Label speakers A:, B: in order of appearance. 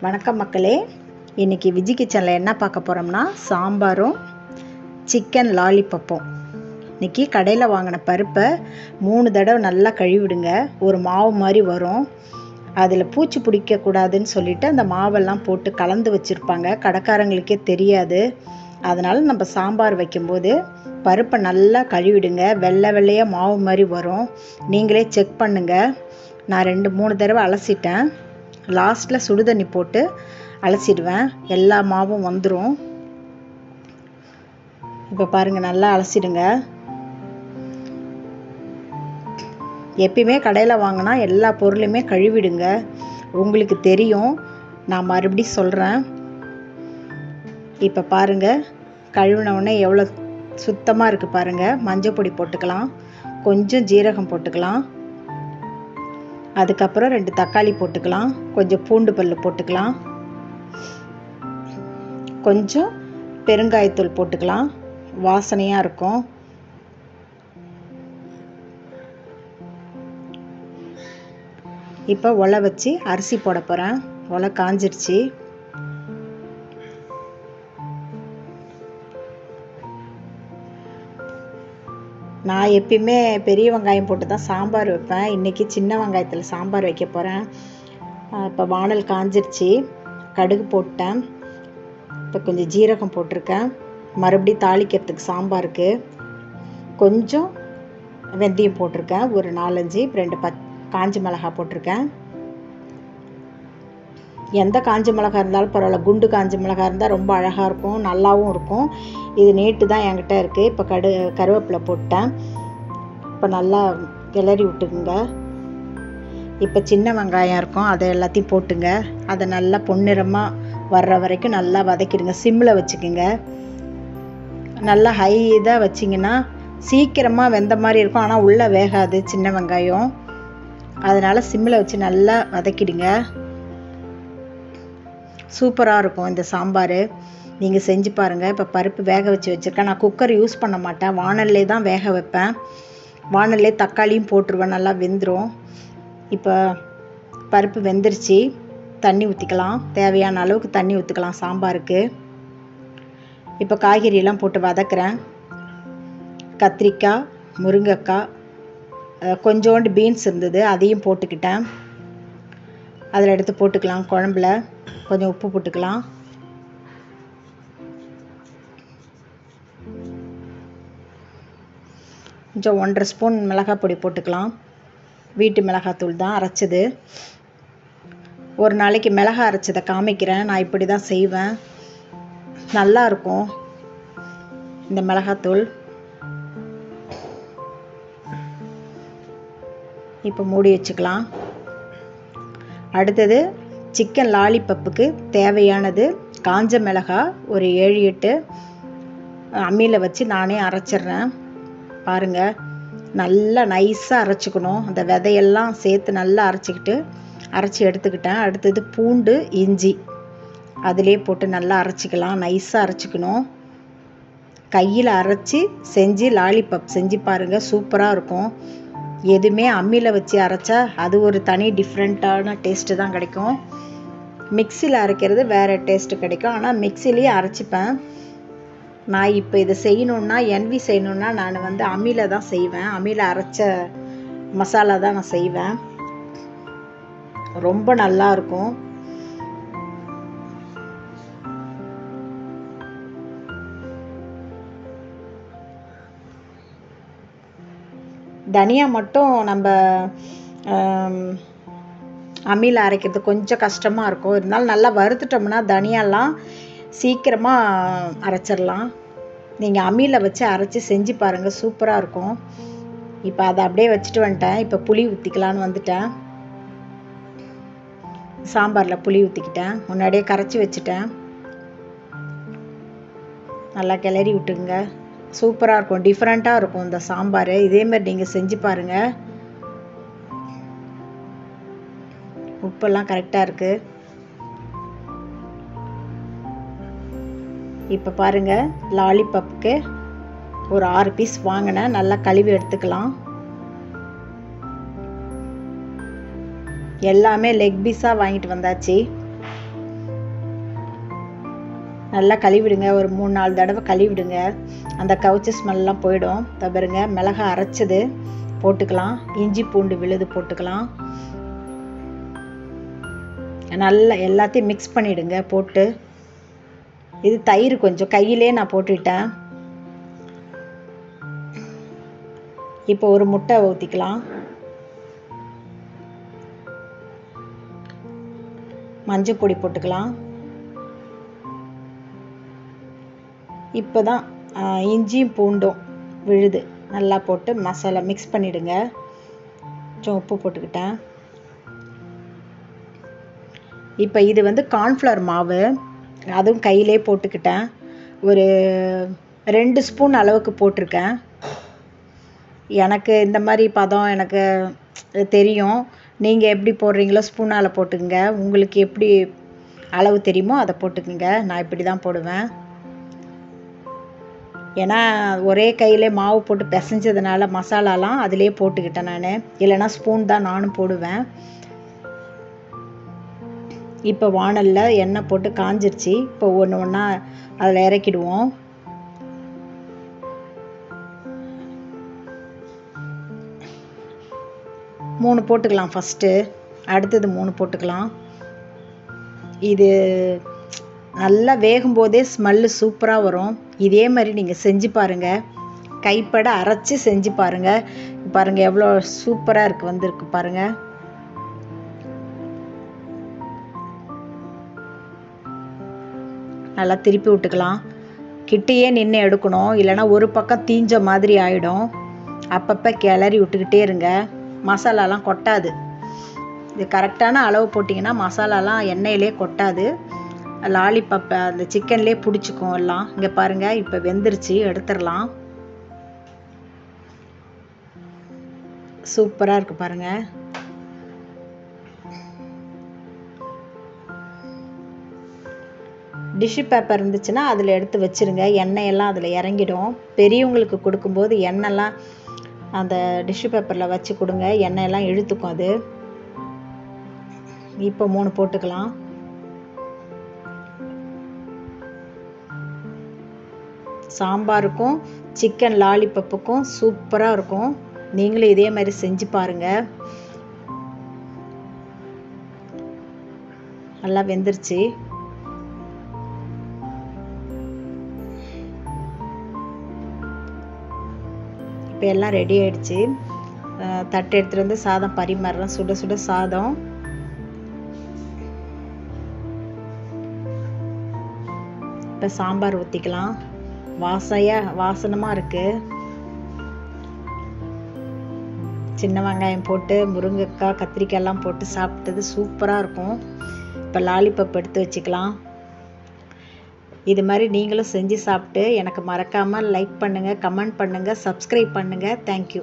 A: வணக்கம் மக்களே. இன்றைக்கி விஜி கிச்சனில் என்ன பார்க்க போகிறோம்னா சாம்பாரும் சிக்கன் லாலிபப்பும். இன்றைக்கி கடையில் வாங்கின பருப்பை 3 தடவை நல்லா கழுவிடுங்க. ஒரு மாவு மாதிரி வரும். அதில் பூச்சி பிடிக்கக்கூடாதுன்னு சொல்லிவிட்டு அந்த மாவெல்லாம் போட்டு கலந்து வச்சுருப்பாங்க. கடைக்காரங்களுக்கே தெரியாது. அதனால் நம்ம சாம்பார் வைக்கும்போது பருப்பை நல்லா கழுவிடுங்க. வெள்ளை வெள்ளையாக மாவு மாதிரி வரும். நீங்களே செக் பண்ணுங்கள். நான் 2-3 தடவை அலசிட்டேன். லாஸ்ட்டில் சுடுதண்ணி போட்டு அலசிடுவேன். எல்லா மாவும் வந்துடும். இப்போ பாருங்கள், நல்லா அலசிடுங்க. எப்பயுமே கடையில் வாங்கினா எல்லா பொருளையுமே கழுவிடுங்க. உங்களுக்கு தெரியும், நான் மறுபடியும் சொல்கிறேன். இப்போ பாருங்கள், கழுவினவுடனே எவ்வளோ சுத்தமாக இருக்குது பாருங்கள். மஞ்சள் பொடி போட்டுக்கலாம், கொஞ்சம் ஜீரகம் போட்டுக்கலாம், அதுக்கப்புறம் 2 தக்காளி போட்டுக்கலாம், கொஞ்சம் பூண்டு பல் போட்டுக்கலாம், கொஞ்சம் பெருங்காயத்தூள் போட்டுக்கலாம், வாசனையாக இருக்கும். இப்போ ஒலை வச்சு அரிசி போட போகிறேன். ஒலை காஞ்சிடுச்சு. நான் எப்பயுமே பெரிய வெங்காயம் போட்டு தான் சாம்பார் வைப்பேன். இன்றைக்கி சின்ன வெங்காயத்தில் சாம்பார் வைக்க போகிறேன். இப்போ வானல் காஞ்சிருச்சு. கடுகு போட்டேன். இப்போ கொஞ்சம் ஜீரகம் போட்டிருக்கேன். மறுபடியும் தாளிக்கிறதுக்கு சாம்பாருக்கு கொஞ்சம் வெந்தயம் போட்டிருக்கேன். ஒரு 4-5 2 காஞ்ச மிளகாய் போட்டிருக்கேன். எந்த காஞ்ச மிளகாய் இருந்தாலும் பரவாயில்ல. குண்டு காஞ்ச மிளகாய் இருந்தால் ரொம்ப அழகாக இருக்கும், நல்லாவும் இருக்கும். இது நேற்று தான் என்கிட்ட இருக்குது. இப்போ கருவேப்பிலை போட்டேன். இப்போ நல்லா கிளறி விட்டுக்குங்க. இப்போ சின்ன வெங்காயம் இருக்கும், அதை எல்லாத்தையும் போட்டுங்க. அதை நல்லா பொன்னிறமாக வர்ற வரைக்கும் நல்லா வதக்கிடுங்க. சிம்மில் வச்சுக்குங்க. நல்லா ஹை இதாக வச்சிங்கன்னா சீக்கிரமாக வெந்த மாதிரி இருக்கும், ஆனால் உள்ளே வேகாது சின்ன வெங்காயம். அதனால் சிம்மில் வச்சு நல்லா வதக்கிடுங்க. சூப்பராக இருக்கும் இந்த சாம்பார். நீங்கள் செஞ்சு பாருங்கள். இப்போ பருப்பு வேக வச்சுருக்கேன். நான் குக்கர் யூஸ் பண்ண மாட்டேன், வானல்லே தான் வேக வைப்பேன். வானல்லே தக்காளியும் போட்டுருவேன், நல்லா வெந்துடும். இப்போ பருப்பு வெந்துருச்சு. தண்ணி ஊற்றிக்கலாம், தேவையான அளவுக்கு தண்ணி ஊற்றிக்கலாம் சாம்பாருக்கு. இப்போ காய்கறியெல்லாம் போட்டு வதக்குறேன். கத்திரிக்காய், முருங்கைக்காய், கொஞ்சோண்டு பீன்ஸ் இருந்தது, அதையும் போட்டுக்கிட்டேன். அதில் எடுத்து போட்டுக்கலாம். குழம்புல கொஞ்சம் உப்பு போட்டுக்கலாம். கொஞ்சம் 1.5 ஸ்பூன் மிளகாய் பொடி போட்டுக்கலாம். வீட்டு மிளகாத்தூள் தான், அரைச்சது. ஒரு நாளைக்கு மிளகாய் அரைச்சதை காமிக்கிறேன். நான் இப்படி தான் செய்வேன், நல்லா இருக்கும் இந்த மிளகாத்தூள். இப்போ மூடி வச்சுக்கலாம். அடுத்தது சிக்கன் லாலிபப்புக்கு தேவையானது காஞ்ச மிளகாய் ஒரு 7-8 அம்மியில் வச்சு நானே அரைச்சிட்றேன். பாருங்கள், நல்லா நைஸாக அரைச்சிக்கணும். அந்த விதையெல்லாம் சேர்த்து நல்லா அரைச்சி எடுத்துக்கிட்டேன். அடுத்தது பூண்டு, இஞ்சி அதிலே போட்டு நல்லா அரைச்சிக்கலாம். நைஸாக அரைச்சிக்கணும். கையில் அரைச்சி செஞ்சு லாலிபப் செஞ்சு பாருங்கள், சூப்பராக இருக்கும். எதுவுமே அம்மியில் வச்சு அரைச்சா அது ஒரு தனி டிஃப்ரெண்ட்டான டேஸ்ட்டு தான் கிடைக்கும். மிக்சியில் அரைக்கிறது வேறு டேஸ்ட்டு கிடைக்கும், ஆனால் மிக்சிலேயே அரைச்சிப்பேன். நான் இப்போ இதை செய்யணுன்னா, என்வி செய்யணுன்னா நான் அம்மியில் தான் செய்வேன். அம்மியில் அரைச்ச மசாலா தான் நான் செய்வேன். ரொம்ப நல்லா இருக்கும். தனியா மட்டும் நம்ம அம்மியில் அரைக்கிறது கொஞ்சம் கஷ்டமாக இருக்கும். இருந்தாலும் நல்லா வறுத்துட்டோம்னா தனியாலாம் சீக்கிரமாக அரைச்சிடலாம். நீங்கள் அம்மியில் வச்சு அரைச்சி செஞ்சு பாருங்கள், சூப்பராக இருக்கும். இப்போ அதை அப்படியே வச்சுட்டு வந்துட்டேன். இப்போ புளி ஊற்றிக்கலான்னு வந்துட்டேன். சாம்பாரில் புளி ஊற்றிக்கிட்டேன். முன்னாடியே கரைச்சி வச்சுட்டேன். நல்லா கிளறி விட்டுங்க. சூப்பராக இருக்கும், டிஃப்ரெண்ட்டாக இருக்கும் இந்த சாம்பார். இதேமாதிரி நீங்கள் செஞ்சு பாருங்கள். உப்பெல்லாம் கரெக்டாக இருக்குது. இப்போ பாருங்கள், லாலிபப்புக்கு ஒரு 6 பீஸ் வாங்கினேன். நல்லா கழுவி எடுத்துக்கலாம். எல்லாமே லெக் பீஸாக வாங்கிட்டு வந்தாச்சு. நல்லா கழுவிடுங்க. ஒரு 3-4 தடவை கழுவிடுங்க. அந்த கவுச்சி ஸ்மெல்லாம் போயிடும். பாருங்க, மிளகாய் அரைச்சது போட்டுக்கலாம். இஞ்சி பூண்டு விழுது போட்டுக்கலாம். நல்லா எல்லாத்தையும் மிக்ஸ் பண்ணிவிடுங்க போட்டு. இது தயிர் கொஞ்சம் கையிலே நான் போட்டுட்டேன். இப்போ ஒரு முட்டை ஊற்றிக்கலாம். மஞ்சள் பொடி போட்டுக்கலாம். இப்போ தான் இஞ்சியும் பூண்டும் விழுது நல்லா போட்டு மசாலா மிக்ஸ் பண்ணிவிடுங்க. கொஞ்சம் உப்பு போட்டுக்கிட்டேன். இப்போ இது வந்து கார்ன்ஃப்ளவர் மாவு, அதுவும் கையிலே போட்டுக்கிட்டேன். ஒரு 2 ஸ்பூன் அளவுக்கு போட்டிருக்கேன். எனக்கு இந்த மாதிரி பதம் எனக்கு தெரியும். நீங்கள் எப்படி போடுறீங்களோ ஸ்பூனால் போட்டுக்கங்க. உங்களுக்கு எப்படி அளவு தெரியுமோ அதை போட்டுக்குங்க. நான் இப்படி தான் போடுவேன். ஏன்னா ஒரே கையிலே மாவு போட்டு பிசைஞ்சதுனால மசாலாலாம் அதிலே போட்டுக்கிட்டேன் நான். இல்லைன்னா ஸ்பூன் தான் நானும் போடுவேன். இப்போ வாணலில் எண்ணெய் போட்டு காஞ்சிருச்சு. இப்போ ஒன்று ஒன்றா அதில் இறக்கிடுவோம். மூணு போட்டுக்கலாம் ஃபஸ்ட்டு. அடுத்தது 3 போட்டுக்கலாம். இது நல்லா வேகும்போதே ஸ்மெல்லு சூப்பராக வரும். இதே மாதிரி நீங்கள் செஞ்சு பாருங்கள். கைப்பட அரைச்சி செஞ்சு பாருங்கள். பாருங்கள் எவ்வளோ சூப்பராக இருக்குது, வந்திருக்கு பாருங்கள். நல்லா திருப்பி விட்டுக்கலாம். கிட்டேயே நின்று எடுக்கணும், இல்லைன்னா ஒரு பக்கம் தீஞ்ச மாதிரி ஆகிடும். அப்பப்போ கிளறி விட்டுக்கிட்டே இருங்க. மசாலாலாம் கொட்டாது. இது கரெக்டான அளவு போட்டிங்கன்னா மசாலாலாம் எண்ணெயிலே கொட்டாது. லாலிபப்பை அந்த சிக்கன்லேயே பிடிச்சிக்கும் எல்லாம். இங்கே பாருங்கள், இப்போ வெந்துருச்சு, எடுத்துடலாம். சூப்பராக இருக்குது பாருங்கள். டிஷ்யூ பேப்பர் இருந்துச்சுன்னா அதில் எடுத்து வச்சுருங்க. எண்ணெயெல்லாம் அதில் இறங்கிடும். பெரியவங்களுக்கு கொடுக்கும்போது எண்ணெய்லாம் அந்த டிஷ்யூ பேப்பரில் வச்சு கொடுங்க. எண்ணெயெல்லாம் இழுத்துக்கும் அது. இப்போ 3 போட்டுக்கலாம். சாம்பாருக்கும் சிக்கன் லாலிபப்புக்கும் சூப்பராக இருக்கும். நீங்களும் இதே மாதிரி செஞ்சு பாருங்கள். நல்லா வெந்துருச்சு. இப்போ எல்லாம் ரெடி ஆயிடுச்சு. தட்டு எடுத்துகிட்டு வந்து சாதம் பரிமாறுறேன். சுட சுட சாதம். இப்போ சாம்பார் ஊற்றிக்கலாம். வாசனமாக இருக்குது. சின்ன வெங்காயம் போட்டு முருங்கைக்காய் கத்திரிக்காயெல்லாம் போட்டு சாப்பிட்டது சூப்பராக இருக்கும். இப்போ லாலிபப் எடுத்து வச்சுக்கலாம். இது மாதிரி நீங்களும் செஞ்சு சாப்பிட்டு எனக்கு மறக்காமல் லைக் பண்ணுங்கள், கமெண்ட் பண்ணுங்கள், சப்ஸ்கிரைப் பண்ணுங்கள். தேங்க்யூ.